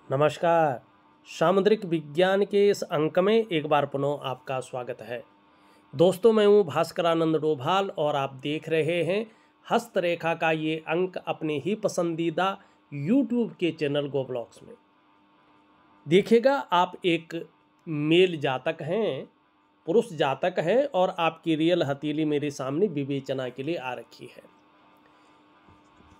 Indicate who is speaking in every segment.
Speaker 1: नमस्कार। सामुद्रिक विज्ञान के इस अंक में एक बार पुनः आपका स्वागत है। दोस्तों, मैं हूँ भास्करानंद डोभाल और आप देख रहे हैं हस्तरेखा का ये अंक अपने ही पसंदीदा यूट्यूब के चैनल गो ब्लॉग्स में। देखिएगा, आप एक मेल जातक हैं, पुरुष जातक हैं और आपकी रियल हथेली मेरे सामने विवेचना के लिए आ रखी है।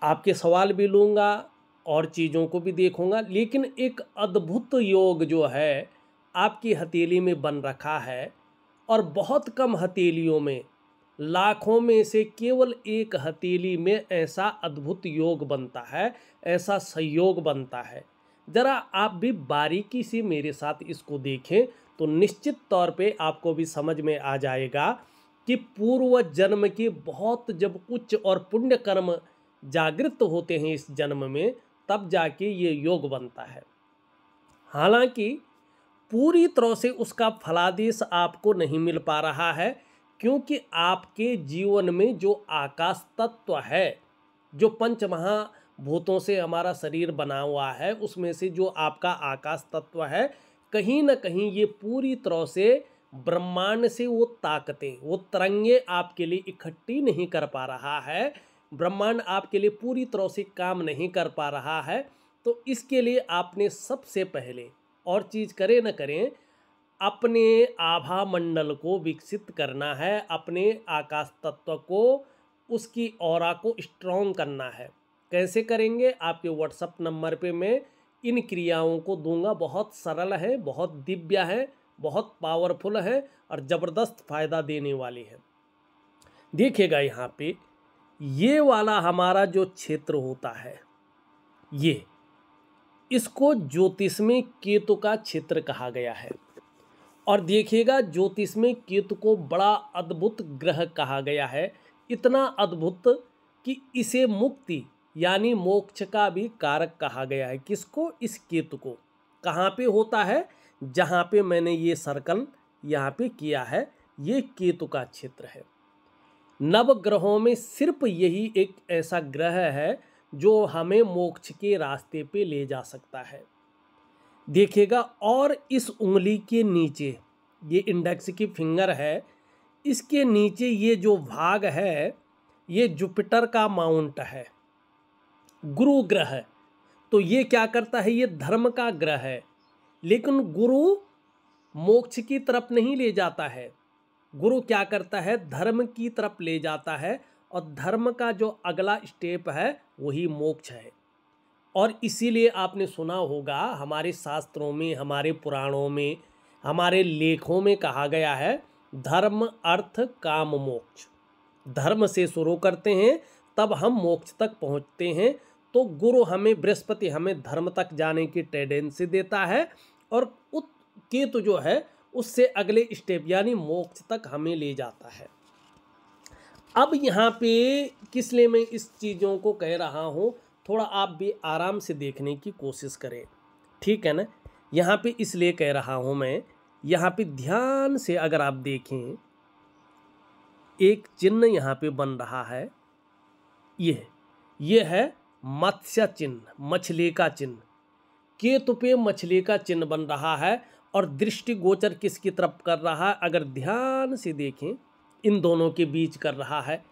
Speaker 1: आपके सवाल भी लूँगा और चीज़ों को भी देखूंगा, लेकिन एक अद्भुत योग जो है आपकी हथेली में बन रखा है और बहुत कम हथेलियों में, लाखों में से केवल एक हथेली में ऐसा अद्भुत योग बनता है, ऐसा संयोग बनता है। ज़रा आप भी बारीकी से मेरे साथ इसको देखें तो निश्चित तौर पे आपको भी समझ में आ जाएगा कि पूर्व जन्म के बहुत जब उच्च और पुण्य कर्म जागृत होते हैं इस जन्म में, तब जाके ये योग बनता है। हालांकि पूरी तरह से उसका फलादेश आपको नहीं मिल पा रहा है, क्योंकि आपके जीवन में जो आकाश तत्व है, जो पंच महाभूतों से हमारा शरीर बना हुआ है, उसमें से जो आपका आकाश तत्व है, कहीं ना कहीं ये पूरी तरह से ब्रह्मांड से वो ताकतें, वो तरंगे आपके लिए इकट्ठी नहीं कर पा रहा है। ब्रह्मांड आपके लिए पूरी तरह से काम नहीं कर पा रहा है। तो इसके लिए आपने सबसे पहले, और चीज़ करें न करें, अपने आभा मंडल को विकसित करना है, अपने आकाश तत्व को, उसकी ऑरा को स्ट्रॉन्ग करना है। कैसे करेंगे? आपके व्हाट्सएप नंबर पे मैं इन क्रियाओं को दूंगा। बहुत सरल है, बहुत दिव्य है, बहुत पावरफुल है और ज़बरदस्त फ़ायदा देने वाली है। देखिएगा, यहाँ पे ये वाला हमारा जो क्षेत्र होता है, ये इसको ज्योतिष में केतु का क्षेत्र कहा गया है। और देखिएगा, ज्योतिष में केतु को बड़ा अद्भुत ग्रह कहा गया है। इतना अद्भुत कि इसे मुक्ति यानी मोक्ष का भी कारक कहा गया है। किसको? इस केतु को। कहाँ पे होता है? जहाँ पे मैंने ये सर्कल यहाँ पे किया है, ये केतु का क्षेत्र है। नवग्रहों में सिर्फ यही एक ऐसा ग्रह है जो हमें मोक्ष के रास्ते पे ले जा सकता है। देखिएगा, और इस उंगली के नीचे, ये इंडेक्स की फिंगर है, इसके नीचे ये जो भाग है, ये जुपिटर का माउंट है, गुरु ग्रह। तो ये क्या करता है? ये धर्म का ग्रह है, लेकिन गुरु मोक्ष की तरफ नहीं ले जाता है। गुरु क्या करता है? धर्म की तरफ ले जाता है, और धर्म का जो अगला स्टेप है वही मोक्ष है। और इसीलिए आपने सुना होगा, हमारे शास्त्रों में, हमारे पुराणों में, हमारे लेखों में कहा गया है, धर्म अर्थ काम मोक्ष। धर्म से शुरू करते हैं, तब हम मोक्ष तक पहुंचते हैं। तो गुरु हमें, बृहस्पति हमें धर्म तक जाने की टेंडेंसी देता है, और केतु जो है उससे अगले स्टेप यानी मोक्ष तक हमें ले जाता है। अब यहाँ पे किस लिए मैं इस चीज़ों को कह रहा हूँ, थोड़ा आप भी आराम से देखने की कोशिश करें, ठीक है ना? यहाँ पे इसलिए कह रहा हूँ मैं, यहाँ पे ध्यान से अगर आप देखें, एक चिन्ह यहाँ पे बन रहा है। ये है मत्स्य चिन्ह, मछली का चिन्ह। केतु पे मछली का चिन्ह बन रहा है, और दृष्टि गोचर किसकी तरफ कर रहा है? अगर ध्यान से देखें, इन दोनों के बीच कर रहा है।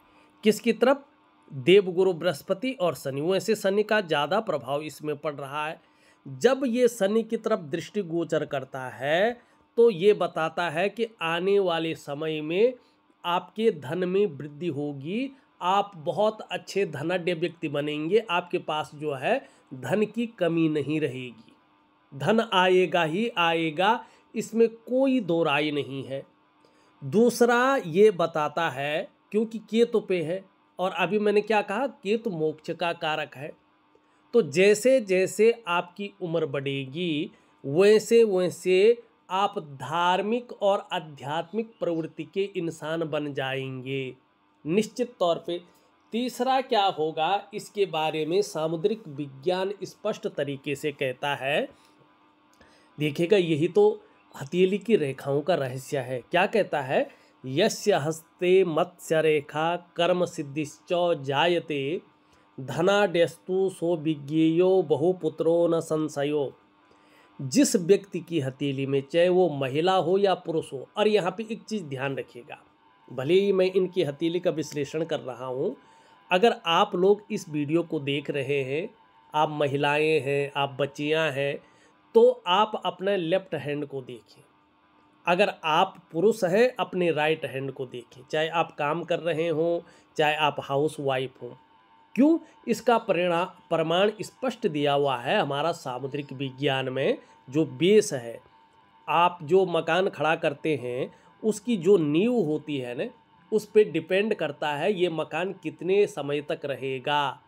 Speaker 1: किसकी तरफ? देवगुरु बृहस्पति और शनि। वैसे शनि का ज़्यादा प्रभाव इसमें पड़ रहा है। जब ये शनि की तरफ दृष्टि गोचर करता है, तो ये बताता है कि आने वाले समय में आपके धन में वृद्धि होगी, आप बहुत अच्छे धनाढ्य व्यक्ति बनेंगे, आपके पास जो है धन की कमी नहीं रहेगी, धन आएगा ही आएगा, इसमें कोई दो राय नहीं है। दूसरा ये बताता है, क्योंकि केतु पे है, और अभी मैंने क्या कहा, केतु मोक्ष का कारक है। तो जैसे जैसे आपकी उम्र बढ़ेगी, वैसे वैसे आप धार्मिक और आध्यात्मिक प्रवृत्ति के इंसान बन जाएंगे, निश्चित तौर पे। तीसरा क्या होगा, इसके बारे में सामुद्रिक विज्ञान स्पष्ट तरीके से कहता है। देखिएगा, यही तो हथेली की रेखाओं का रहस्य है। क्या कहता है? यस्य हस्ते मत्स्य रेखा कर्म सिद्धिश्च जायते धनाड्यस्तु सो विज्ञेयो बहुपुत्रो न संशयो। जिस व्यक्ति की हथेली में, चाहे वो महिला हो या पुरुष हो, और यहाँ पे एक चीज़ ध्यान रखिएगा, भले ही मैं इनकी हथेली का विश्लेषण कर रहा हूँ, अगर आप लोग इस वीडियो को देख रहे हैं, आप महिलाएं हैं, आप बच्चियां हैं, तो आप अपने लेफ्ट हैंड को देखें। अगर आप पुरुष हैं, अपने राइट हैंड को देखें, चाहे आप काम कर रहे हों, चाहे आप हाउस वाइफ हों। क्यों? इसका प्रमाण स्पष्ट दिया हुआ है हमारा सामुद्रिक विज्ञान में। जो बेस है, आप जो मकान खड़ा करते हैं, उसकी जो नींव होती है ना, उस पे डिपेंड करता है ये मकान कितने समय तक रहेगा,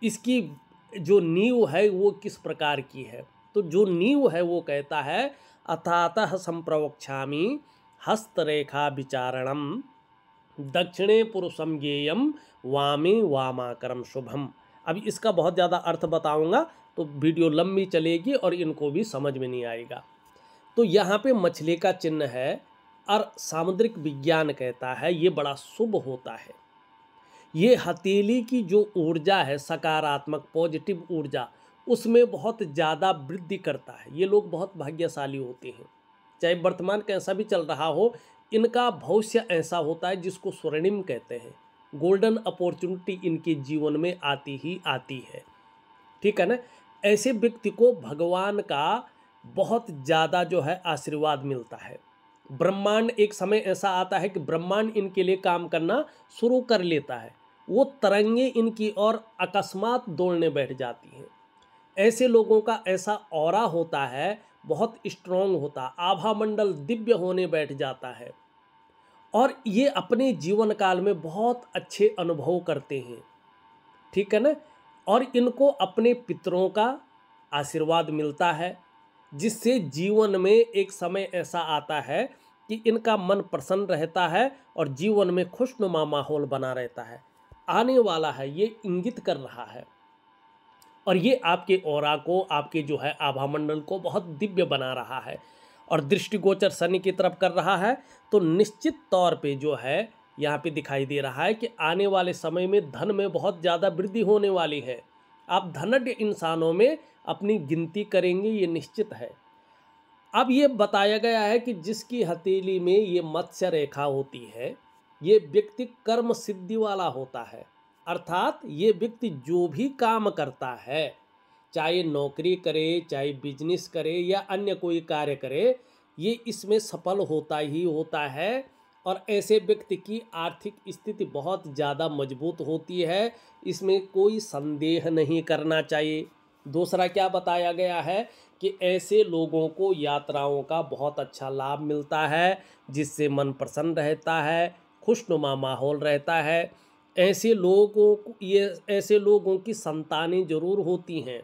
Speaker 1: इसकी जो नींव है वो किस प्रकार की है। तो जो नींव है वो कहता है अथातः संप्रवक्ष्यामि हस्तरेखा विचारणम दक्षिणे पुरुषम ज्ञेयम वामे वामाकरम शुभम। अब इसका बहुत ज़्यादा अर्थ बताऊंगा तो वीडियो लंबी चलेगी और इनको भी समझ में नहीं आएगा। तो यहाँ पे मछली का चिन्ह है और सामुद्रिक विज्ञान कहता है ये बड़ा शुभ होता है। ये हथेली की जो ऊर्जा है, सकारात्मक पॉजिटिव ऊर्जा, उसमें बहुत ज़्यादा वृद्धि करता है। ये लोग बहुत भाग्यशाली होते हैं, चाहे वर्तमान कैसा भी चल रहा हो, इनका भविष्य ऐसा होता है जिसको स्वर्णिम कहते हैं। गोल्डन अपॉर्चुनिटी इनके जीवन में आती ही आती है, ठीक है ना। ऐसे व्यक्ति को भगवान का बहुत ज़्यादा जो है आशीर्वाद मिलता है। ब्रह्मांड, एक समय ऐसा आता है कि ब्रह्मांड इनके लिए काम करना शुरू कर लेता है। वो तरंगे इनकी ओर अकस्मात दौड़ने बैठ जाती हैं। ऐसे लोगों का ऐसा ऑरा होता है, बहुत स्ट्रॉन्ग होता, आभा मंडल दिव्य होने बैठ जाता है, और ये अपने जीवन काल में बहुत अच्छे अनुभव करते हैं, ठीक है ना। और इनको अपने पितरों का आशीर्वाद मिलता है, जिससे जीवन में एक समय ऐसा आता है कि इनका मन प्रसन्न रहता है और जीवन में खुशनुमा माहौल बना रहता है। आने वाला है ये इंगित कर रहा है, और ये आपके ऑरा को, आपके जो है आभामंडल को बहुत दिव्य बना रहा है, और दृष्टिगोचर शनि की तरफ कर रहा है। तो निश्चित तौर पे जो है यहाँ पे दिखाई दे रहा है कि आने वाले समय में धन में बहुत ज़्यादा वृद्धि होने वाली है। आप धनढ़ इंसानों में अपनी गिनती करेंगे, ये निश्चित है। अब ये बताया गया है कि जिसकी हथेली में ये मत्स्य रेखा होती है, ये व्यक्ति कर्म सिद्धि वाला होता है। अर्थात ये व्यक्ति जो भी काम करता है, चाहे नौकरी करे, चाहे बिजनेस करे या अन्य कोई कार्य करे, ये इसमें सफल होता ही होता है। और ऐसे व्यक्ति की आर्थिक स्थिति बहुत ज़्यादा मजबूत होती है, इसमें कोई संदेह नहीं करना चाहिए। दूसरा क्या बताया गया है कि ऐसे लोगों को यात्राओं का बहुत अच्छा लाभ मिलता है, जिससे मन प्रसन्न रहता है, खुशनुमा माहौल रहता है। ऐसे लोगों की संतानें जरूर होती हैं,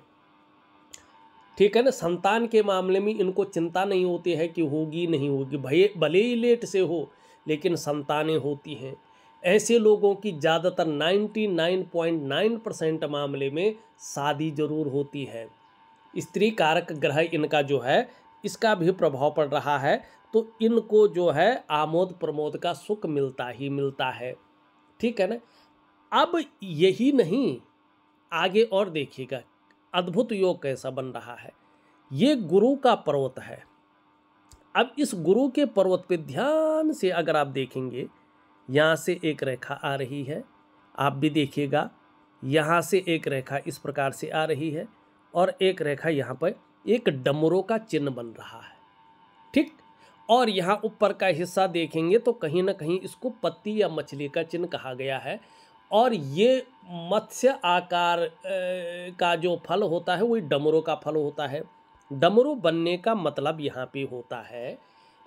Speaker 1: ठीक है ना। संतान के मामले में इनको चिंता नहीं होती है कि होगी नहीं होगी, भले ही लेट से हो, लेकिन संतानें होती हैं। ऐसे लोगों की ज़्यादातर 99.9% मामले में शादी जरूर होती है। स्त्री कारक ग्रह इनका जो है, इसका भी प्रभाव पड़ रहा है, तो इनको जो है आमोद प्रमोद का सुख मिलता ही मिलता है, ठीक है ना। अब यही नहीं, आगे और देखिएगा अद्भुत योग कैसा बन रहा है। ये गुरु का पर्वत है। अब इस गुरु के पर्वत पे ध्यान से अगर आप देखेंगे, यहाँ से एक रेखा आ रही है, आप भी देखिएगा, यहाँ से एक रेखा इस प्रकार से आ रही है, और एक रेखा यहाँ पर एक डमरू का चिन्ह बन रहा है, ठीक। और यहाँ ऊपर का हिस्सा देखेंगे तो कहीं ना कहीं इसको पत्ती या मछली का चिन्ह कहा गया है। और ये मत्स्य आकार का जो फल होता है वही डमरू का फल होता है। डमरू बनने का मतलब यहाँ पे होता है,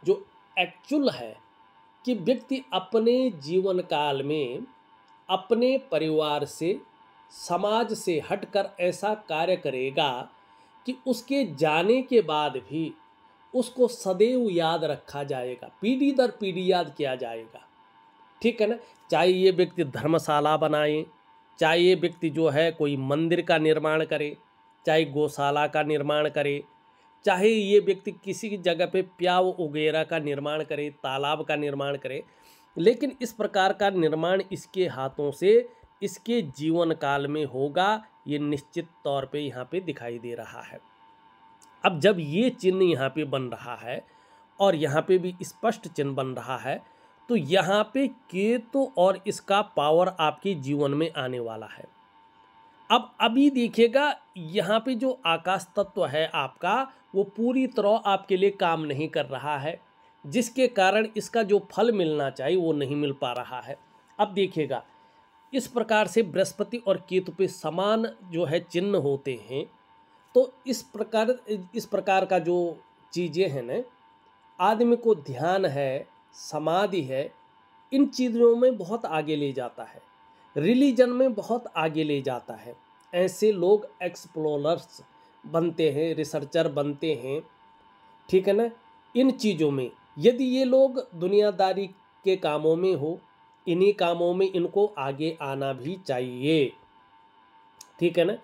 Speaker 1: जो एक्चुअल है कि व्यक्ति अपने जीवन काल में अपने परिवार से, समाज से हटकर ऐसा कार्य करेगा कि उसके जाने के बाद भी उसको सदैव याद रखा जाएगा, पीढ़ी दर पीढ़ी याद किया जाएगा, ठीक है ना। चाहे ये व्यक्ति धर्मशाला बनाए, चाहे ये व्यक्ति जो है कोई मंदिर का निर्माण करे, चाहे गौशाला का निर्माण करे, चाहे ये व्यक्ति किसी जगह पे प्याव वगैरह का निर्माण करे, तालाब का निर्माण करे, लेकिन इस प्रकार का निर्माण इसके हाथों से इसके जीवन काल में होगा, ये निश्चित तौर पे यहाँ पे दिखाई दे रहा है। अब जब ये चिन्ह यहाँ पे बन रहा है और यहाँ पे भी स्पष्ट चिन्ह बन रहा है, तो यहाँ पे केतु और इसका पावर आपके जीवन में आने वाला है। अब अभी देखिएगा यहाँ पे जो आकाश तत्व है आपका, वो पूरी तरह आपके लिए काम नहीं कर रहा है, जिसके कारण इसका जो फल मिलना चाहिए वो नहीं मिल पा रहा है। अब देखिएगा इस प्रकार से बृहस्पति और केतु पे समान जो है चिन्ह होते हैं, तो इस प्रकार का जो चीज़ें हैं ना, आदमी को ध्यान है, समाधि है, इन चीज़ों में बहुत आगे ले जाता है, रिलीजन में बहुत आगे ले जाता है। ऐसे लोग एक्सप्लोरर्स बनते हैं, रिसर्चर बनते हैं, ठीक है ना। इन चीज़ों में यदि ये लोग दुनियादारी के कामों में हो, इन्हीं कामों में इनको आगे आना भी चाहिए, ठीक है ना।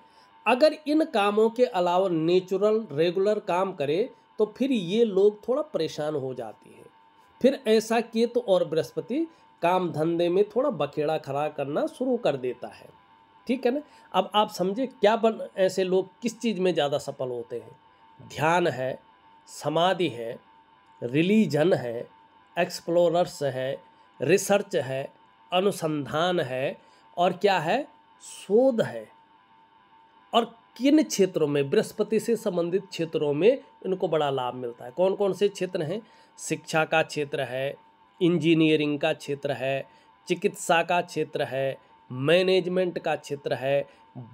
Speaker 1: अगर इन कामों के अलावा नेचुरल रेगुलर काम करे तो फिर ये लोग थोड़ा परेशान हो जाते हैं। फिर ऐसा केतु और बृहस्पति काम धंधे में थोड़ा बखेड़ा खड़ा करना शुरू कर देता है, ठीक है ना। अब आप समझे क्या ऐसे लोग किस चीज़ में ज़्यादा सफल होते हैं? ध्यान है, समाधि है, रिलीजन है, एक्सप्लोरर्स है, रिसर्च है, अनुसंधान है, और क्या है, शोध है। और किन क्षेत्रों में? बृहस्पति से संबंधित क्षेत्रों में इनको बड़ा लाभ मिलता है। कौन कौन से क्षेत्र हैं? शिक्षा का क्षेत्र है, इंजीनियरिंग का क्षेत्र है, चिकित्सा का क्षेत्र है, मैनेजमेंट का क्षेत्र है,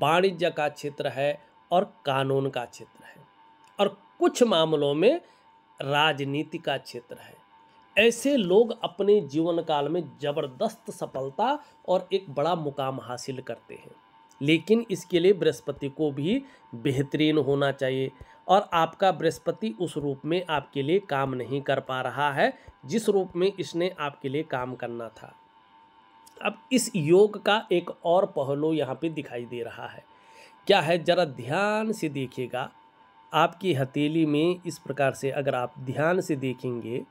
Speaker 1: वाणिज्य का क्षेत्र है, और कानून का क्षेत्र है, और कुछ मामलों में राजनीति का क्षेत्र है। ऐसे लोग अपने जीवन काल में जबरदस्त सफलता और एक बड़ा मुकाम हासिल करते हैं, लेकिन इसके लिए बृहस्पति को भी बेहतरीन होना चाहिए, और आपका बृहस्पति उस रूप में आपके लिए काम नहीं कर पा रहा है जिस रूप में इसने आपके लिए काम करना था। अब इस योग का एक और पहलू यहाँ पे दिखाई दे रहा है। क्या है? जरा ध्यान से देखिएगा। आपकी हथेली में इस प्रकार से अगर आप ध्यान से देखेंगे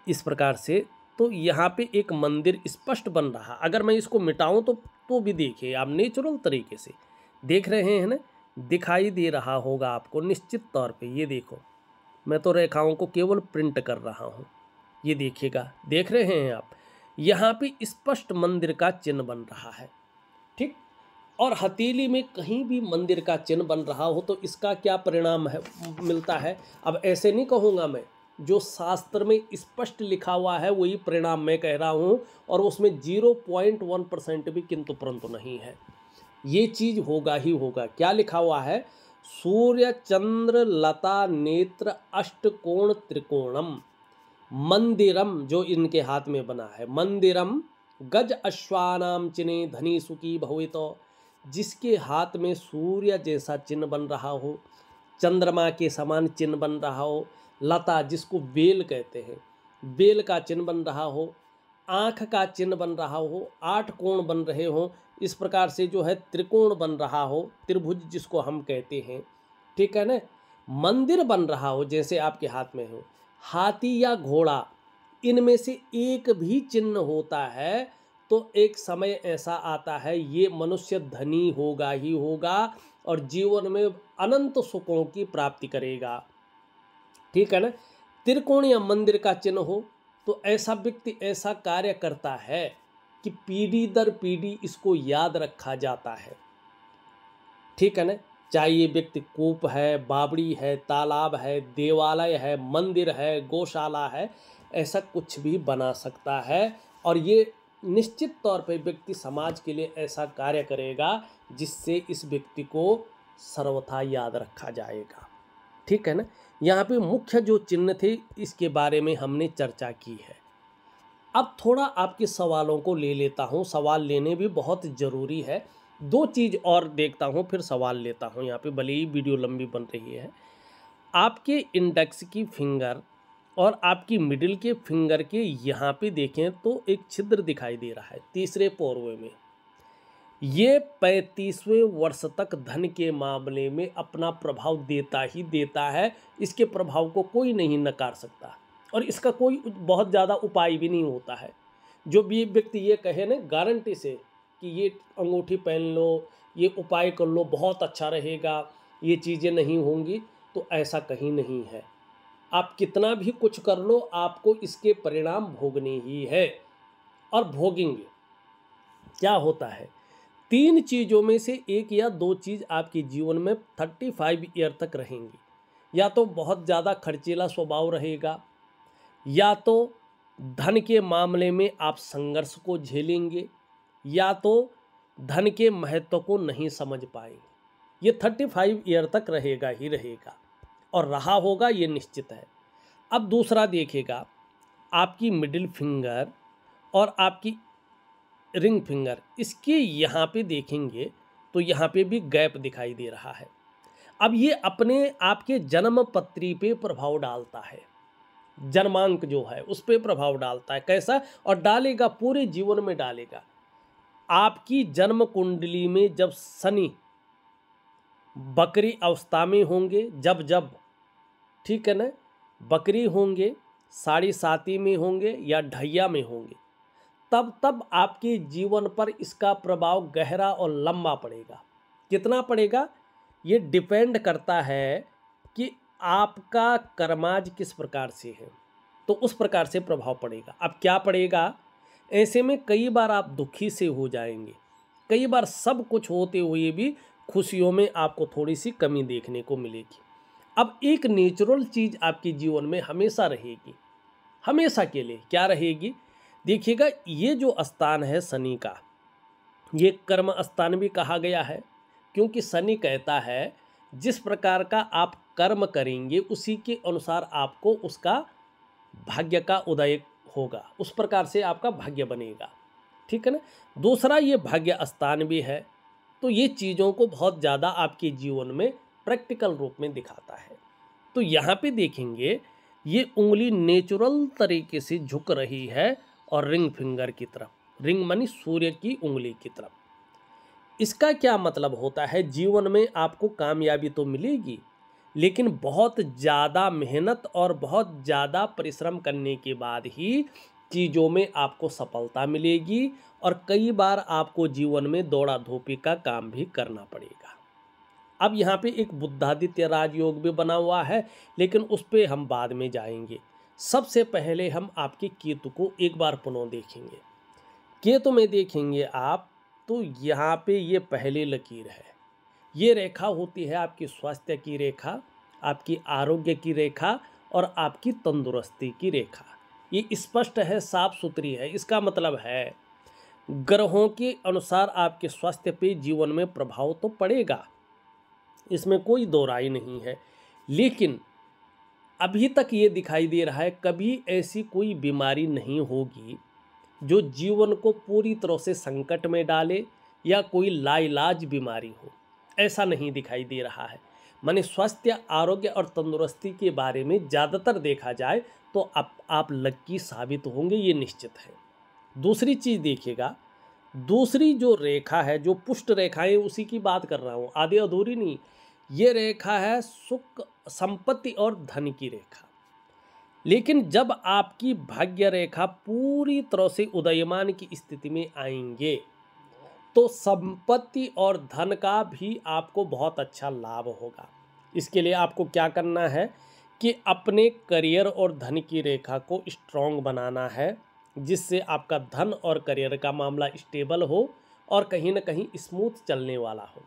Speaker 1: इस प्रकार से, तो यहाँ पे एक मंदिर स्पष्ट बन रहा। अगर मैं इसको मिटाऊं तो भी देखिए आप नेचुरल तरीके से देख रहे हैं ना, दिखाई दे रहा होगा आपको निश्चित तौर पे। ये देखो, मैं तो रेखाओं को केवल प्रिंट कर रहा हूँ, ये देखिएगा, देख रहे हैं आप, यहाँ पे स्पष्ट मंदिर का चिन्ह बन रहा है, ठीक। और हथेली में कहीं भी मंदिर का चिन्ह बन रहा हो तो इसका क्या परिणाम है मिलता है? अब ऐसे नहीं कहूँगा मैं, जो शास्त्र में स्पष्ट लिखा हुआ है वही परिणाम मैं कह रहा हूँ, और उसमें 0.1% भी किंतु परंतु नहीं है। ये चीज़ होगा ही होगा। क्या लिखा हुआ है? सूर्य चंद्र लता नेत्र अष्टकोण त्रिकोणम मंदिरम, जो इनके हाथ में बना है, मंदिरम गज अश्वानाम चिने धनी सुखी भवितो, जिसके हाथ में सूर्य जैसा चिन्ह बन रहा हो, चंद्रमा के समान चिन्ह बन रहा हो, लता जिसको बेल कहते हैं, बेल का चिन्ह बन रहा हो, आँख का चिन्ह बन रहा हो, 8 कोण बन रहे हों, इस प्रकार से जो है त्रिकोण बन रहा हो, त्रिभुज जिसको हम कहते हैं, ठीक है ना, मंदिर बन रहा हो जैसे आपके हाथ में हो, हाथी या घोड़ा, इनमें से एक भी चिन्ह होता है तो एक समय ऐसा आता है ये मनुष्य धनी होगा ही होगा और जीवन में अनंत सुखों की प्राप्ति करेगा, ठीक है ना। त्रिकोण या मंदिर का चिन्ह हो तो ऐसा व्यक्ति ऐसा कार्य करता है कि पीढ़ी दर पीढ़ी इसको याद रखा जाता है, ठीक है ना। चाहे ये व्यक्ति कूप है, बावड़ी है, तालाब है, देवालय है, मंदिर है, गौशाला है, ऐसा कुछ भी बना सकता है, और ये निश्चित तौर पे व्यक्ति समाज के लिए ऐसा कार्य करेगा जिससे इस व्यक्ति को सर्वथा याद रखा जाएगा, ठीक है ना। यहाँ पे मुख्य जो चिन्ह थे इसके बारे में हमने चर्चा की है। अब थोड़ा आपके सवालों को ले लेता हूँ, सवाल लेने भी बहुत ज़रूरी है। 2 चीज़ और देखता हूँ फिर सवाल लेता हूँ। यहाँ पे भले ही वीडियो लंबी बन रही है, आपके इंडेक्स की फिंगर और आपकी मिडिल के फिंगर के यहाँ पे देखें तो एक छिद्र दिखाई दे रहा है तीसरे पोरवे में। ये 35वें वर्ष तक धन के मामले में अपना प्रभाव देता ही देता है, इसके प्रभाव को कोई नहीं नकार सकता, और इसका कोई बहुत ज़्यादा उपाय भी नहीं होता है। जो भी व्यक्ति ये कहे ना गारंटी से कि ये अंगूठी पहन लो, ये उपाय कर लो, बहुत अच्छा रहेगा, ये चीज़ें नहीं होंगी, तो ऐसा कहीं नहीं है। आप कितना भी कुछ कर लो, आपको इसके परिणाम भोगने ही है और भोगेंगे। क्या होता है, 3 चीज़ों में से एक या 2 चीज़ आपके जीवन में 35 ईयर तक रहेंगी। या तो बहुत ज़्यादा खर्चीला स्वभाव रहेगा, या तो धन के मामले में आप संघर्ष को झेलेंगे, या तो धन के महत्व को नहीं समझ पाएंगे। ये 35 ईयर तक रहेगा ही रहेगा और रहा होगा, ये निश्चित है। अब दूसरा देखिएगा, आपकी मिडिल फिंगर और आपकी रिंग फिंगर, इसके यहाँ पे देखेंगे तो यहाँ पे भी गैप दिखाई दे रहा है। अब ये अपने आपके जन्म पत्री पे प्रभाव डालता है, जन्मांक जो है उस पे प्रभाव डालता है। कैसा? और डालेगा, पूरे जीवन में डालेगा। आपकी जन्म कुंडली में जब शनि बकरी अवस्था में होंगे, जब ठीक है ना, बकरी होंगे, साढ़े साती में होंगे या ढैया में होंगे, तब आपके जीवन पर इसका प्रभाव गहरा और लंबा पड़ेगा। कितना पड़ेगा, ये डिपेंड करता है कि आपका कर्माज किस प्रकार से है, तो उस प्रकार से प्रभाव पड़ेगा। अब क्या पड़ेगा, ऐसे में कई बार आप दुखी से हो जाएंगे, कई बार सब कुछ होते हुए भी खुशियों में आपको थोड़ी सी कमी देखने को मिलेगी। अब एक नेचुरल चीज़ आपके जीवन में हमेशा रहेगी, हमेशा के लिए। क्या रहेगी? देखिएगा, ये जो स्थान है शनि का, ये कर्म स्थान भी कहा गया है, क्योंकि शनि कहता है जिस प्रकार का आप कर्म करेंगे उसी के अनुसार आपको उसका भाग्य का उदय होगा, उस प्रकार से आपका भाग्य बनेगा। ठीक है ना। दूसरा, ये भाग्य स्थान भी है, तो ये चीज़ों को बहुत ज़्यादा आपके जीवन में प्रैक्टिकल रूप में दिखाता है। तो यहाँ पे देखेंगे, ये उंगली नेचुरल तरीके से झुक रही है और रिंग फिंगर की तरफ, रिंग मानी सूर्य की उंगली की तरफ। इसका क्या मतलब होता है, जीवन में आपको कामयाबी तो मिलेगी, लेकिन बहुत ज़्यादा मेहनत और बहुत ज़्यादा परिश्रम करने के बाद ही चीज़ों में आपको सफलता मिलेगी, और कई बार आपको जीवन में दौड़ा धूपी का काम भी करना पड़ेगा। अब यहाँ पे एक बुद्धादित्य राजयोग भी बना हुआ है, लेकिन उस पर हम बाद में जाएंगे। सबसे पहले हम आपके केतु को एक बार पुनः देखेंगे। केतु में देखेंगे आप, तो यहाँ पे ये पहली लकीर है, ये रेखा होती है आपकी स्वास्थ्य की रेखा, आपकी आरोग्य की रेखा और आपकी तंदुरुस्ती की रेखा। ये स्पष्ट है, साफ सुथरी है। इसका मतलब है ग्रहों के अनुसार आपके स्वास्थ्य पे जीवन में प्रभाव तो पड़ेगा, इसमें कोई दो राय नहीं है, लेकिन अभी तक ये दिखाई दे रहा है कभी ऐसी कोई बीमारी नहीं होगी जो जीवन को पूरी तरह से संकट में डाले या कोई लाइलाज बीमारी हो, ऐसा नहीं दिखाई दे रहा है। माने स्वास्थ्य, आरोग्य और तंदुरुस्ती के बारे में ज़्यादातर देखा जाए तो आप लक्की साबित होंगे, ये निश्चित है। दूसरी चीज़ देखिएगा, दूसरी जो रेखा है, जो पुष्ट रेखाएं, उसी की बात कर रहा हूँ, आधी अधूरी नहीं। ये रेखा है सुख, संपत्ति और धन की रेखा। लेकिन जब आपकी भाग्य रेखा पूरी तरह से उदयमान की स्थिति में आएंगे तो संपत्ति और धन का भी आपको बहुत अच्छा लाभ होगा। इसके लिए आपको क्या करना है कि अपने करियर और धन की रेखा को स्ट्रॉन्ग बनाना है, जिससे आपका धन और करियर का मामला स्टेबल हो और कहीं ना कहीं स्मूथ चलने वाला हो।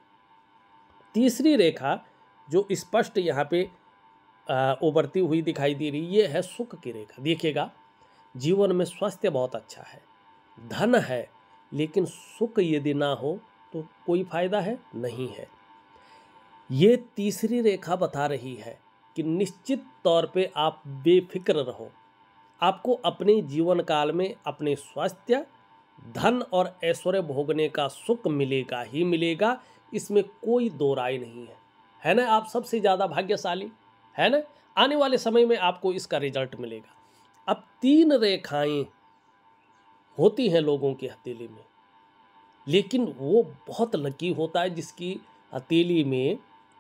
Speaker 1: तीसरी रेखा जो स्पष्ट यहाँ पे उभरती हुई दिखाई दे रही, ये है सुख की रेखा। देखिएगा, जीवन में स्वास्थ्य बहुत अच्छा है, धन है, लेकिन सुख यदि ना हो तो कोई फायदा है नहीं है। ये तीसरी रेखा बता रही है कि निश्चित तौर पे आप बेफिक्र रहो, आपको अपने जीवन काल में अपने स्वास्थ्य, धन और ऐश्वर्य भोगने का सुख मिलेगा ही मिलेगा, इसमें कोई दो राय नहीं है ना। आप सबसे ज़्यादा भाग्यशाली है ना, आने वाले समय में आपको इसका रिजल्ट मिलेगा। अब 3 रेखाएं होती हैं लोगों की हथेली में, लेकिन वो बहुत लकी होता है जिसकी हथेली में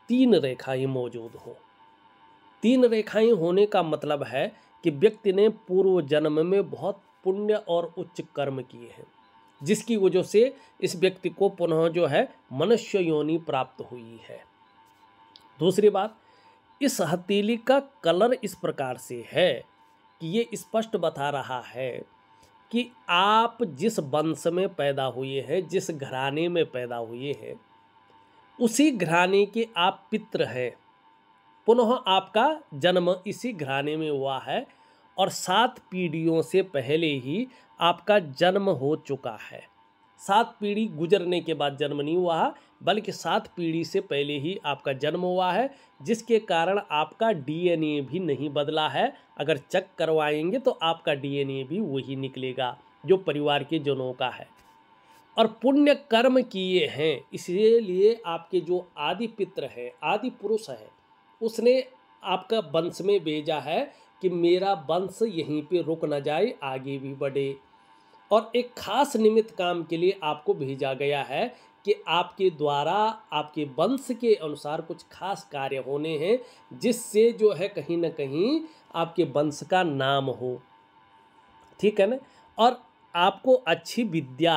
Speaker 1: 3 रेखाएं मौजूद हो। 3 रेखाएं होने का मतलब है कि व्यक्ति ने पूर्व जन्म में बहुत पुण्य और उच्च कर्म किए हैं, जिसकी वजह से इस व्यक्ति को पुनः जो है मनुष्य योनि प्राप्त हुई है। दूसरी बात, इस हथेली का कलर इस प्रकार से है कि ये स्पष्ट बता रहा है कि आप जिस वंश में पैदा हुए हैं, जिस घराने में पैदा हुए हैं, उसी घराने के आप पितृ हैं। पुनः आपका जन्म इसी घराने में हुआ है और 7 पीढ़ियों से पहले ही आपका जन्म हो चुका है। 7 पीढ़ी गुजरने के बाद जन्म नहीं हुआ है, बल्कि 7 पीढ़ी से पहले ही आपका जन्म हुआ है, जिसके कारण आपका डीएनए भी नहीं बदला है। अगर चेक करवाएंगे तो आपका डीएनए भी वही निकलेगा जो परिवार के जनों का है। और पुण्य कर्म किए हैं, इसलिए आपके जो आदि पित्र हैं, आदि पुरुष है, उसने आपका वंश में भेजा है कि मेरा वंश यहीं पे रुक न जाए, आगे भी बढ़े। और एक खास निमित्त काम के लिए आपको भेजा गया है कि आपके द्वारा आपके वंश के अनुसार कुछ खास कार्य होने हैं, जिससे जो है कहीं ना कहीं आपके वंश का नाम हो। ठीक है ना। और आपको अच्छी विद्या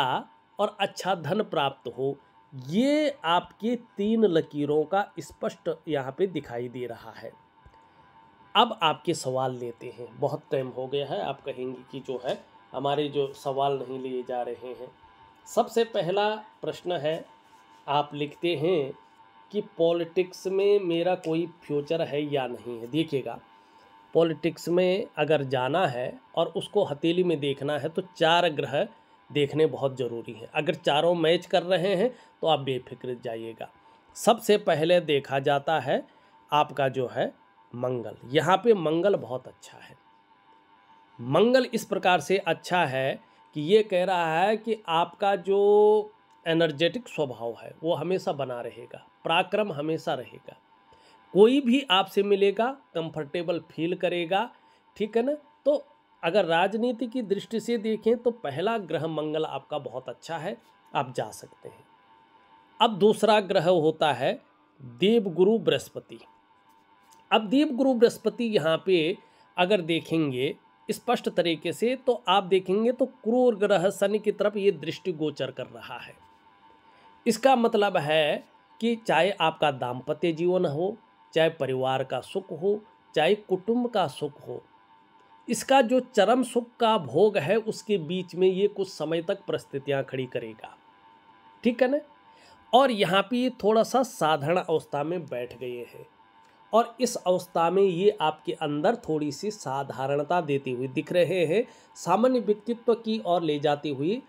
Speaker 1: और अच्छा धन प्राप्त हो, ये आपके 3 लकीरों का स्पष्ट यहाँ पे दिखाई दे रहा है। अब आपके सवाल लेते हैं। बहुत टाइम हो गया है, आप कहेंगे कि जो है हमारे जो सवाल नहीं लिए जा रहे हैं। सबसे पहला प्रश्न है, आप लिखते हैं कि पॉलिटिक्स में मेरा कोई फ्यूचर है या नहीं है। देखिएगा, पॉलिटिक्स में अगर जाना है और उसको हथेली में देखना है तो 4 ग्रह देखने बहुत ज़रूरी है। अगर चारों मैच कर रहे हैं तो आप बेफिक्र जाइएगा। सबसे पहले देखा जाता है आपका जो है मंगल। यहाँ पे मंगल बहुत अच्छा है। मंगल इस प्रकार से अच्छा है कि ये कह रहा है कि आपका जो एनर्जेटिक स्वभाव है वो हमेशा बना रहेगा, पराक्रम हमेशा रहेगा, कोई भी आपसे मिलेगा कंफर्टेबल फील करेगा। ठीक है ना। तो अगर राजनीति की दृष्टि से देखें तो पहला ग्रह मंगल आपका बहुत अच्छा है, आप जा सकते हैं। अब दूसरा ग्रह होता है देवगुरु बृहस्पति। अब देवगुरु बृहस्पति यहाँ पे अगर देखेंगे स्पष्ट तरीके से तो आप देखेंगे तो क्रूर ग्रह शनि की तरफ ये दृष्टि गोचर कर रहा है। इसका मतलब है कि चाहे आपका दाम्पत्य जीवन हो, चाहे परिवार का सुख हो, चाहे कुटुंब का सुख हो, इसका जो चरम सुख का भोग है उसके बीच में ये कुछ समय तक परिस्थितियां खड़ी करेगा। ठीक है ना। और यहाँ पे ये थोड़ा सा साधारण अवस्था में बैठ गए हैं और इस अवस्था में ये आपके अंदर थोड़ी सी साधारणता देते हुए दिख रहे हैं, सामान्य व्यक्तित्व की ओर ले जाते हुए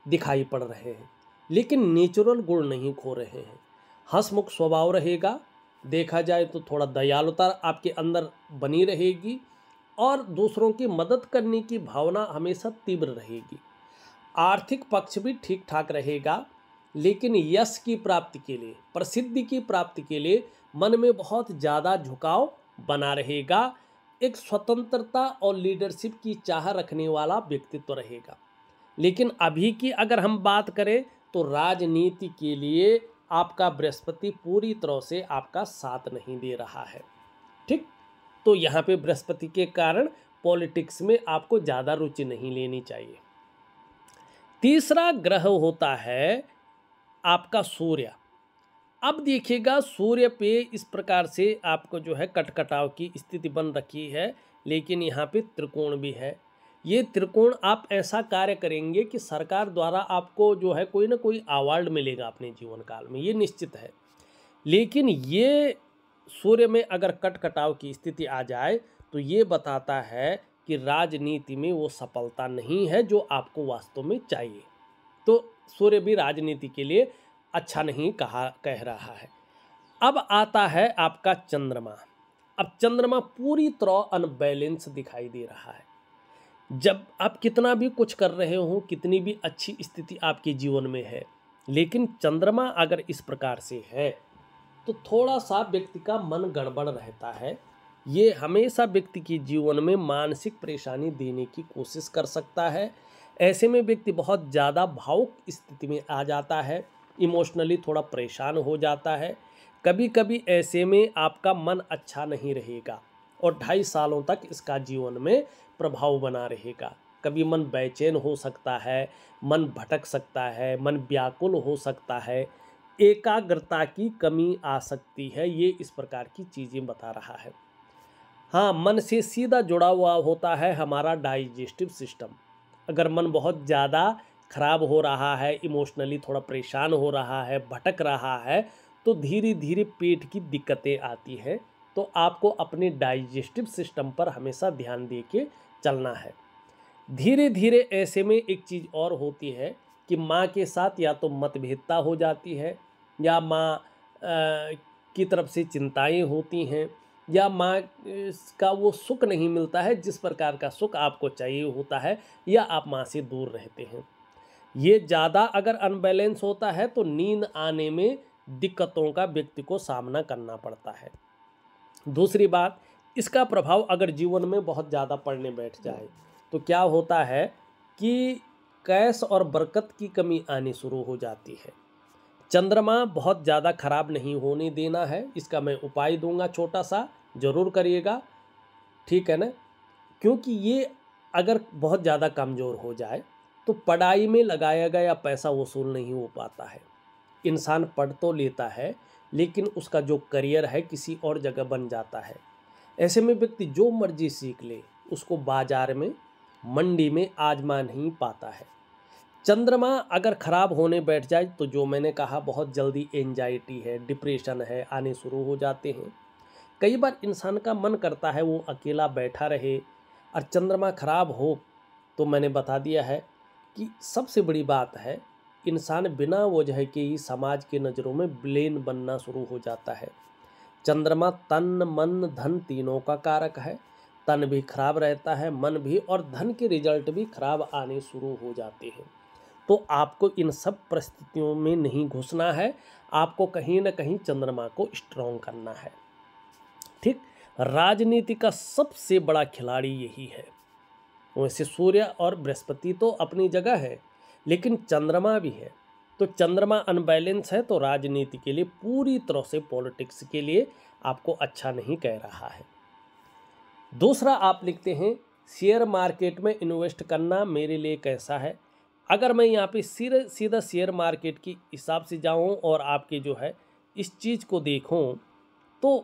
Speaker 1: दिखाई पड़ रहे हैं, लेकिन नेचुरल गुण नहीं खो रहे हैं। हंसमुख स्वभाव रहेगा, देखा जाए तो थोड़ा दयालुता आपके अंदर बनी रहेगी और दूसरों की मदद करने की भावना हमेशा तीव्र रहेगी। आर्थिक पक्ष भी ठीक ठाक रहेगा, लेकिन यश की प्राप्ति के लिए, प्रसिद्धि की प्राप्ति के लिए मन में बहुत ज़्यादा झुकाव बना रहेगा। एक स्वतंत्रता और लीडरशिप की चाह रखने वाला व्यक्तित्व रहेगा। लेकिन अभी की अगर हम बात करें तो राजनीति के लिए आपका बृहस्पति पूरी तरह से आपका साथ नहीं दे रहा है। ठीक। तो यहाँ पे बृहस्पति के कारण पॉलिटिक्स में आपको ज़्यादा रुचि नहीं लेनी चाहिए। तीसरा ग्रह होता है आपका सूर्य। अब देखिएगा, सूर्य पे इस प्रकार से आपको जो है कटकटाव की स्थिति बन रखी है, लेकिन यहाँ पे त्रिकोण भी है। ये त्रिकोण आप ऐसा कार्य करेंगे कि सरकार द्वारा आपको जो है कोई ना कोई अवार्ड मिलेगा अपने जीवन काल में, ये निश्चित है। लेकिन ये सूर्य में अगर कटकटाव की स्थिति आ जाए तो ये बताता है कि राजनीति में वो सफलता नहीं है जो आपको वास्तव में चाहिए। तो सूर्य भी राजनीति के लिए अच्छा नहीं कह रहा है। अब आता है आपका चंद्रमा। अब चंद्रमा पूरी तरह अनबैलेंस दिखाई दे रहा है। जब आप कितना भी कुछ कर रहे हो, कितनी भी अच्छी स्थिति आपके जीवन में है, लेकिन चंद्रमा अगर इस प्रकार से है तो थोड़ा सा व्यक्ति का मन गड़बड़ रहता है। ये हमेशा व्यक्ति के जीवन में मानसिक परेशानी देने की कोशिश कर सकता है। ऐसे में व्यक्ति बहुत ज़्यादा भावुक स्थिति में आ जाता है, इमोशनली थोड़ा परेशान हो जाता है। कभी कभी ऐसे में आपका मन अच्छा नहीं रहेगा और 2.5 सालों तक इसका जीवन में प्रभाव बना रहेगा। कभी मन बेचैन हो सकता है, मन भटक सकता है, मन व्याकुल हो सकता है, एकाग्रता की कमी आ सकती है। ये इस प्रकार की चीज़ें बता रहा है। हाँ, मन से सीधा जुड़ा हुआ होता है हमारा डाइजेस्टिव सिस्टम। अगर मन बहुत ज़्यादा खराब हो रहा है, इमोशनली थोड़ा परेशान हो रहा है, भटक रहा है, तो धीरे धीरे पेट की दिक्कतें आती हैं। तो आपको अपने डाइजेस्टिव सिस्टम पर हमेशा ध्यान दे के चलना है। धीरे धीरे ऐसे में एक चीज़ और होती है कि माँ के साथ या तो मतभेदता हो जाती है, या माँ की तरफ से चिंताएं होती हैं, या माँ का वो सुख नहीं मिलता है जिस प्रकार का सुख आपको चाहिए होता है, या आप माँ से दूर रहते हैं। ये ज़्यादा अगर अनबैलेंस होता है तो नींद आने में दिक्कतों का व्यक्ति को सामना करना पड़ता है। दूसरी बात, इसका प्रभाव अगर जीवन में बहुत ज़्यादा पड़ने बैठ जाए तो क्या होता है कि कैश और बरकत की कमी आनी शुरू हो जाती है। चंद्रमा बहुत ज़्यादा खराब नहीं होने देना है, इसका मैं उपाय दूंगा छोटा सा, ज़रूर करिएगा, ठीक है ना। क्योंकि ये अगर बहुत ज़्यादा कमज़ोर हो जाए तो पढ़ाई में लगाया गया पैसा वसूल नहीं हो पाता है। इंसान पढ़ तो लेता है लेकिन उसका जो करियर है किसी और जगह बन जाता है। ऐसे में व्यक्ति जो मर्जी सीख ले उसको बाजार में, मंडी में आजमा नहीं पाता है। चंद्रमा अगर खराब होने बैठ जाए तो जो मैंने कहा, बहुत जल्दी एंजाइटी है, डिप्रेशन है आने शुरू हो जाते हैं। कई बार इंसान का मन करता है वो अकेला बैठा रहे, और चंद्रमा खराब हो तो मैंने बता दिया है कि सबसे बड़ी बात है, इंसान बिना वजह के ही समाज के नज़रों में ब्लेम बनना शुरू हो जाता है। चंद्रमा तन मन धन तीनों का कारक है। तन भी खराब रहता है, मन भी, और धन के रिजल्ट भी खराब आने शुरू हो जाते हैं। तो आपको इन सब परिस्थितियों में नहीं घुसना है, आपको कहीं ना कहीं चंद्रमा को स्ट्रॉन्ग करना है। ठीक, राजनीति का सबसे बड़ा खिलाड़ी यही है। वैसे सूर्य और बृहस्पति तो अपनी जगह है, लेकिन चंद्रमा भी है। तो चंद्रमा अनबैलेंस है तो राजनीति के लिए, पूरी तरह से पॉलिटिक्स के लिए आपको अच्छा नहीं कह रहा है। दूसरा आप लिखते हैं, शेयर मार्केट में इन्वेस्ट करना मेरे लिए कैसा है। अगर मैं यहाँ पे सीधा शेयर मार्केट की हिसाब से जाऊँ और आपके जो है इस चीज़ को देखूँ तो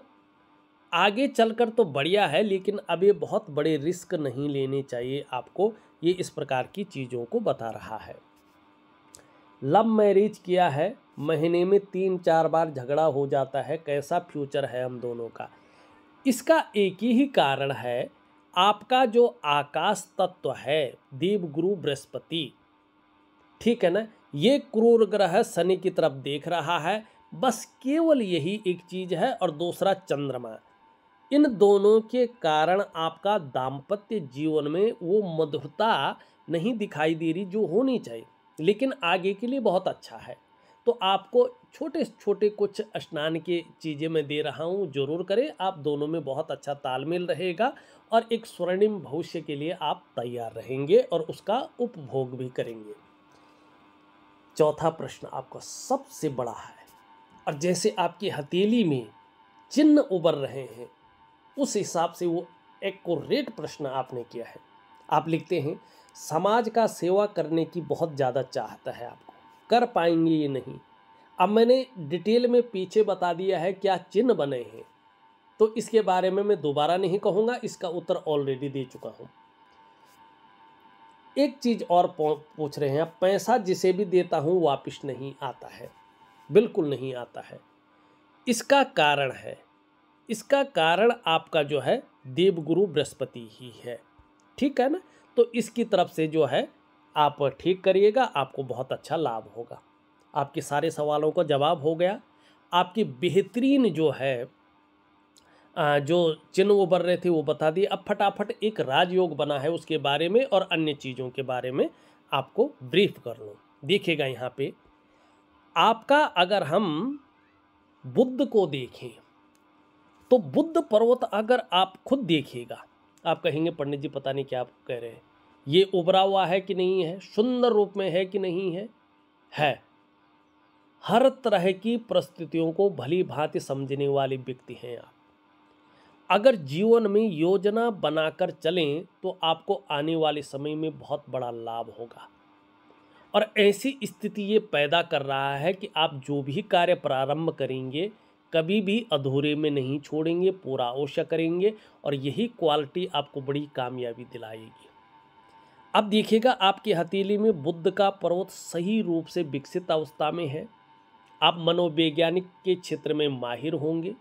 Speaker 1: आगे चलकर तो बढ़िया है, लेकिन अब ये बहुत बड़े रिस्क नहीं लेने चाहिए आपको। ये इस प्रकार की चीज़ों को बता रहा है। लव मैरिज किया है, महीने में 3-4 बार झगड़ा हो जाता है, कैसा फ्यूचर है हम दोनों का। इसका एक ही कारण है, आपका जो आकाश तत्व है देवगुरु बृहस्पति, ठीक है ना, ये क्रूर ग्रह शनि की तरफ देख रहा है। बस केवल यही एक चीज़ है, और दूसरा चंद्रमा। इन दोनों के कारण आपका दाम्पत्य जीवन में वो मधुरता नहीं दिखाई दे रही जो होनी चाहिए, लेकिन आगे के लिए बहुत अच्छा है। तो आपको छोटे छोटे कुछ स्नान की चीज़ें मैं दे रहा हूँ, जरूर करें। आप दोनों में बहुत अच्छा तालमेल रहेगा, और एक स्वर्णिम भविष्य के लिए आप तैयार रहेंगे और उसका उपभोग भी करेंगे। चौथा प्रश्न आपका सबसे बड़ा है, और जैसे आपकी हथेली में चिन्ह उभर रहे हैं उस हिसाब से वो एक्यूरेट प्रश्न आपने किया है। आप लिखते हैं, समाज का सेवा करने की बहुत ज़्यादा चाहत है आपको, कर पाएंगे ये नहीं। अब मैंने डिटेल में पीछे बता दिया है क्या चिन्ह बने हैं, तो इसके बारे में मैं दोबारा नहीं कहूँगा, इसका उत्तर ऑलरेडी दे चुका हूँ। एक चीज़ और पूछ रहे हैं, पैसा जिसे भी देता हूँ वापस नहीं आता है, बिल्कुल नहीं आता है। इसका कारण है, इसका कारण आपका जो है देवगुरु बृहस्पति ही है, ठीक है ना। तो इसकी तरफ से जो है आप ठीक करिएगा, आपको बहुत अच्छा लाभ होगा। आपके सारे सवालों का जवाब हो गया। आपकी बेहतरीन जो है जो चिन्ह उभर रहे थे वो बता दिए। अब फटाफट एक राजयोग बना है उसके बारे में और अन्य चीज़ों के बारे में आपको ब्रीफ कर लूँ। देखिएगा यहाँ पे आपका, अगर हम बुद्ध को देखें तो बुद्ध पर्वत अगर आप खुद देखिएगा, आप कहेंगे पंडित जी पता नहीं क्या आप कह रहे हैं, ये उभरा हुआ है कि नहीं है, सुंदर रूप में है कि नहीं है, है। हर तरह की परिस्थितियों को भली भांति समझने वाले व्यक्ति हैं आप। अगर जीवन में योजना बनाकर चलें तो आपको आने वाले समय में बहुत बड़ा लाभ होगा। और ऐसी स्थिति ये पैदा कर रहा है कि आप जो भी कार्य प्रारंभ करेंगे कभी भी अधूरे में नहीं छोड़ेंगे, पूरा अवश्य करेंगे और यही क्वालिटी आपको बड़ी कामयाबी दिलाएगी। अब देखिएगा, आपकी हथेली में बुध का पर्वत सही रूप से विकसित अवस्था में है। आप मनोवैज्ञानिक के क्षेत्र में माहिर होंगे।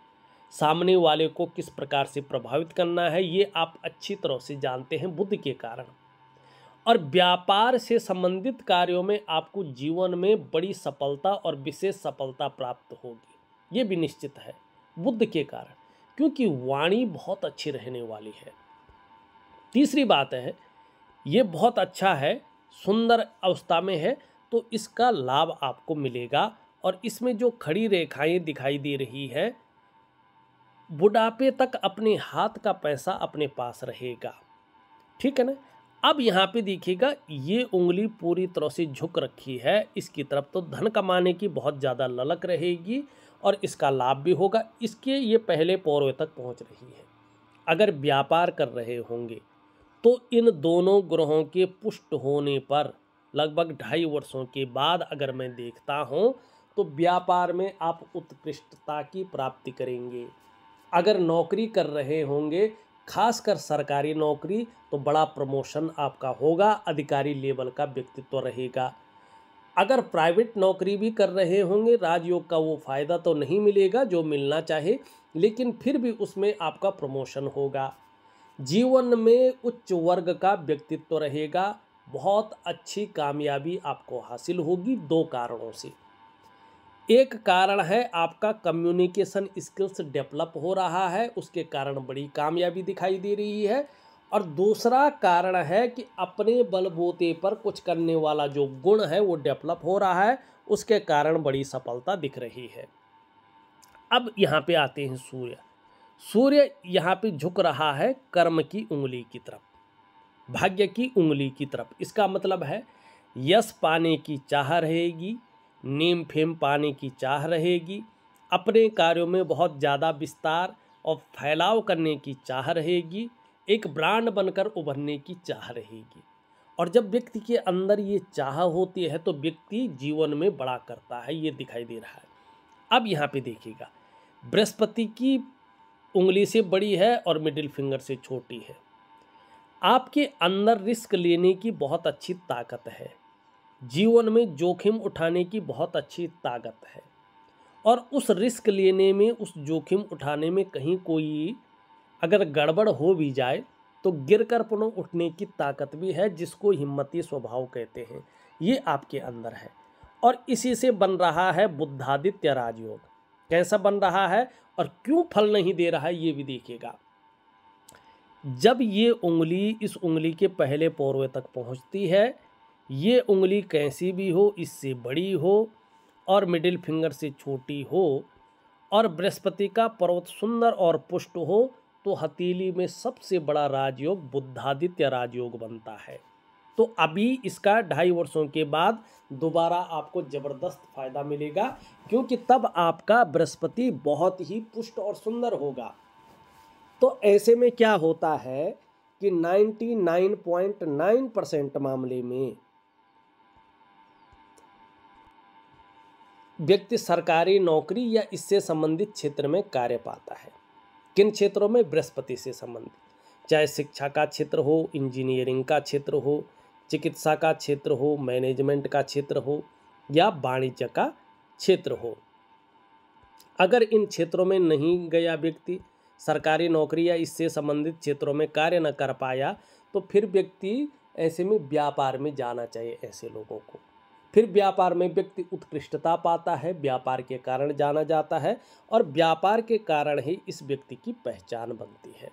Speaker 1: सामने वाले को किस प्रकार से प्रभावित करना है ये आप अच्छी तरह से जानते हैं बुध के कारण। और व्यापार से संबंधित कार्यों में आपको जीवन में बड़ी सफलता और विशेष सफलता प्राप्त होगी, ये भी निश्चित है बुध के कारण, क्योंकि वाणी बहुत अच्छी रहने वाली है। तीसरी बात है, ये बहुत अच्छा है, सुंदर अवस्था में है, तो इसका लाभ आपको मिलेगा। और इसमें जो खड़ी रेखाएं दिखाई दे रही है, बुढ़ापे तक अपने हाथ का पैसा अपने पास रहेगा, ठीक है ना। अब यहाँ पे देखिएगा, ये उंगली पूरी तरह से झुक रखी है इसकी तरफ, तो धन कमाने की बहुत ज़्यादा ललक रहेगी और इसका लाभ भी होगा। इसके ये पहले पौरों तक पहुँच रही है। अगर व्यापार कर रहे होंगे तो इन दोनों ग्रहों के पुष्ट होने पर लगभग 2.5 वर्षों के बाद अगर मैं देखता हूँ तो व्यापार में आप उत्कृष्टता की प्राप्ति करेंगे। अगर नौकरी कर रहे होंगे, खासकर सरकारी नौकरी, तो बड़ा प्रमोशन आपका होगा, अधिकारी लेवल का व्यक्तित्व रहेगा। अगर प्राइवेट नौकरी भी कर रहे होंगे, राजयोग का वो फायदा तो नहीं मिलेगा जो मिलना चाहे, लेकिन फिर भी उसमें आपका प्रमोशन होगा। जीवन में उच्च वर्ग का व्यक्तित्व रहेगा, बहुत अच्छी कामयाबी आपको हासिल होगी 2 कारणों से। एक कारण है आपका कम्युनिकेशन स्किल्स डेवलप हो रहा है, उसके कारण बड़ी कामयाबी दिखाई दे रही है। और दूसरा कारण है कि अपने बलबूते पर कुछ करने वाला जो गुण है वो डेवलप हो रहा है, उसके कारण बड़ी सफलता दिख रही है। अब यहाँ पे आते हैं सूर्य। सूर्य यहाँ पे झुक रहा है कर्म की उंगली की तरफ, भाग्य की उंगली की तरफ। इसका मतलब है यश पाने की चाह रहेगी, नेम फेम पाने की चाह रहेगी, अपने कार्यों में बहुत ज़्यादा विस्तार और फैलाव करने की चाह रहेगी, एक ब्रांड बनकर उभरने की चाह रहेगी। और जब व्यक्ति के अंदर ये चाह होती है तो व्यक्ति जीवन में बड़ा करता है, ये दिखाई दे रहा है। अब यहाँ पे देखिएगा, बृहस्पति की उंगली से बड़ी है और मिडिल फिंगर से छोटी है। आपके अंदर रिस्क लेने की बहुत अच्छी ताकत है, जीवन में जोखिम उठाने की बहुत अच्छी ताकत है। और उस रिस्क लेने में, उस जोखिम उठाने में कहीं कोई अगर गड़बड़ हो भी जाए तो गिरकर पुनः उठने की ताकत भी है, जिसको हिम्मती स्वभाव कहते हैं, ये आपके अंदर है। और इसी से बन रहा है बुद्धादित्य राजयोग। कैसा बन रहा है और क्यों फल नहीं दे रहा है ये भी देखिएगा। जब ये उंगली इस उंगली के पहले पौरवे तक पहुंचती है, ये उंगली कैसी भी हो, इससे बड़ी हो और मिडिल फिंगर से छोटी हो, और बृहस्पति का पर्वत सुंदर और पुष्ट हो, तो हथेली में सबसे बड़ा राजयोग बुद्धादित्य राजयोग बनता है। तो अभी इसका 2.5 वर्षों के बाद दोबारा आपको ज़बरदस्त फायदा मिलेगा, क्योंकि तब आपका बृहस्पति बहुत ही पुष्ट और सुंदर होगा। तो ऐसे में क्या होता है कि 99.9% मामले में व्यक्ति सरकारी नौकरी या इससे संबंधित क्षेत्र में कार्य पाता है। किन क्षेत्रों में? बृहस्पति से संबंधित, चाहे शिक्षा का क्षेत्र हो, इंजीनियरिंग का क्षेत्र हो, चिकित्सा का क्षेत्र हो, मैनेजमेंट का क्षेत्र हो या वाणिज्य का क्षेत्र हो। अगर इन क्षेत्रों में नहीं गया व्यक्ति, सरकारी नौकरी या इससे संबंधित क्षेत्रों में कार्य न कर पाया, तो फिर व्यक्ति ऐसे में व्यापार में जाना चाहिए ऐसे लोगों को। फिर व्यापार में व्यक्ति उत्कृष्टता पाता है, व्यापार के कारण जाना जाता है और व्यापार के कारण ही इस व्यक्ति की पहचान बनती है,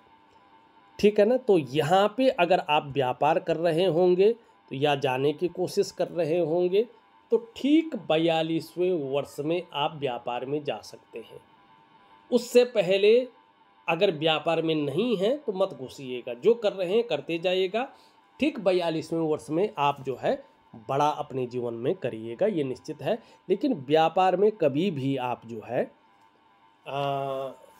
Speaker 1: ठीक है ना। तो यहाँ पे अगर आप व्यापार कर रहे होंगे तो या जाने की कोशिश कर रहे होंगे तो ठीक 42वें वर्ष में आप व्यापार में जा सकते हैं। उससे पहले अगर व्यापार में नहीं है तो मत घुसिएगा, जो कर रहे हैं करते जाइएगा। ठीक 42वें वर्ष में आप जो है बड़ा अपने जीवन में करिएगा, ये निश्चित है। लेकिन व्यापार में कभी भी आप जो है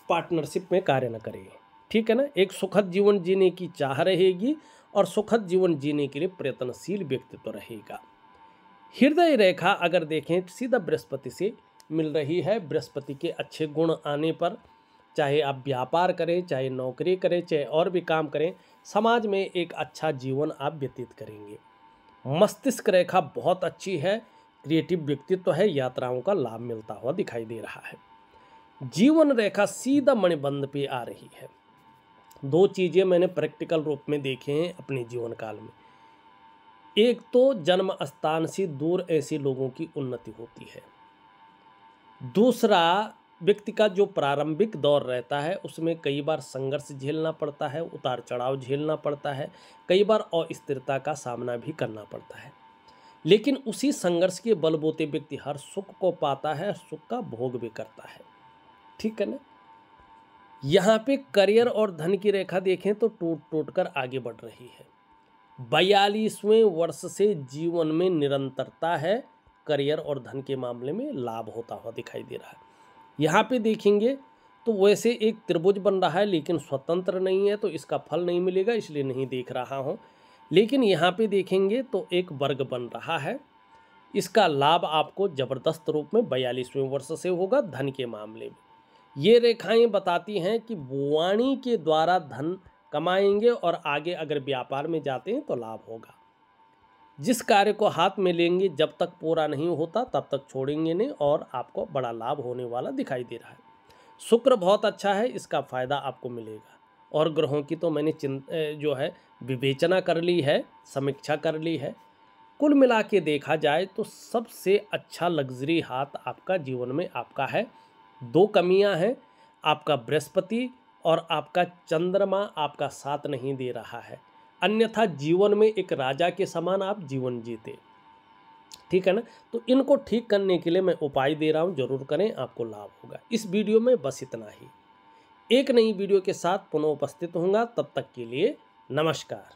Speaker 1: पार्टनरशिप में कार्य न करें, ठीक है ना। एक सुखद जीवन जीने की चाह रहेगी और सुखद जीवन जीने के लिए प्रयत्नशील व्यक्तित्व रहेगा। हृदय रेखा अगर देखें सीधा बृहस्पति से मिल रही है। बृहस्पति के अच्छे गुण आने पर चाहे आप व्यापार करें, चाहे नौकरी करें, चाहे और भी काम करें, समाज में एक अच्छा जीवन आप व्यतीत करेंगे। मस्तिष्क रेखा बहुत अच्छी है, क्रिएटिव व्यक्तित्व है, यात्राओं का लाभ मिलता हुआ दिखाई दे रहा है। जीवन रेखा सीधा मणिबंध पे आ रही है। दो चीज़ें मैंने प्रैक्टिकल रूप में देखे हैं अपने जीवन काल में। एक तो जन्म स्थान से दूर ऐसे लोगों की उन्नति होती है। दूसरा, व्यक्ति का जो प्रारंभिक दौर रहता है उसमें कई बार संघर्ष झेलना पड़ता है, उतार चढ़ाव झेलना पड़ता है, कई बार अस्थिरता का सामना भी करना पड़ता है। लेकिन उसी संघर्ष के बलबूते व्यक्ति हर सुख को पाता है, सुख का भोग भी करता है। ठीक है ना। यहाँ पे करियर और धन की रेखा देखें तो टूट टूट कर आगे बढ़ रही है। 42वें वर्ष से जीवन में निरंतरता है, करियर और धन के मामले में लाभ होता हुआ दिखाई दे रहा है। यहाँ पे देखेंगे तो वैसे एक त्रिभुज बन रहा है लेकिन स्वतंत्र नहीं है, तो इसका फल नहीं मिलेगा, इसलिए नहीं देख रहा हूँ। लेकिन यहाँ पे देखेंगे तो एक वर्ग बन रहा है, इसका लाभ आपको जबरदस्त रूप में 42वें वर्ष से होगा धन के मामले में। ये रेखाएं बताती हैं कि वाणी के द्वारा धन कमाएंगे और आगे अगर व्यापार में जाते हैं तो लाभ होगा। जिस कार्य को हाथ में लेंगे जब तक पूरा नहीं होता तब तक छोड़ेंगे नहीं और आपको बड़ा लाभ होने वाला दिखाई दे रहा है। शुक्र बहुत अच्छा है, इसका फायदा आपको मिलेगा। और ग्रहों की तो मैंने जो है विवेचना कर ली है, समीक्षा कर ली है। कुल मिला के देखा जाए तो सबसे अच्छा लग्जरी हाथ आपका जीवन में आपका है। दो कमियां हैं, आपका बृहस्पति और आपका चंद्रमा आपका साथ नहीं दे रहा है, अन्यथा जीवन में एक राजा के समान आप जीवन जीते। ठीक है ना। तो इनको ठीक करने के लिए मैं उपाय दे रहा हूं, जरूर करें, आपको लाभ होगा। इस वीडियो में बस इतना ही। एक नई वीडियो के साथ पुनः उपस्थित होऊंगा, तब तक के लिए नमस्कार।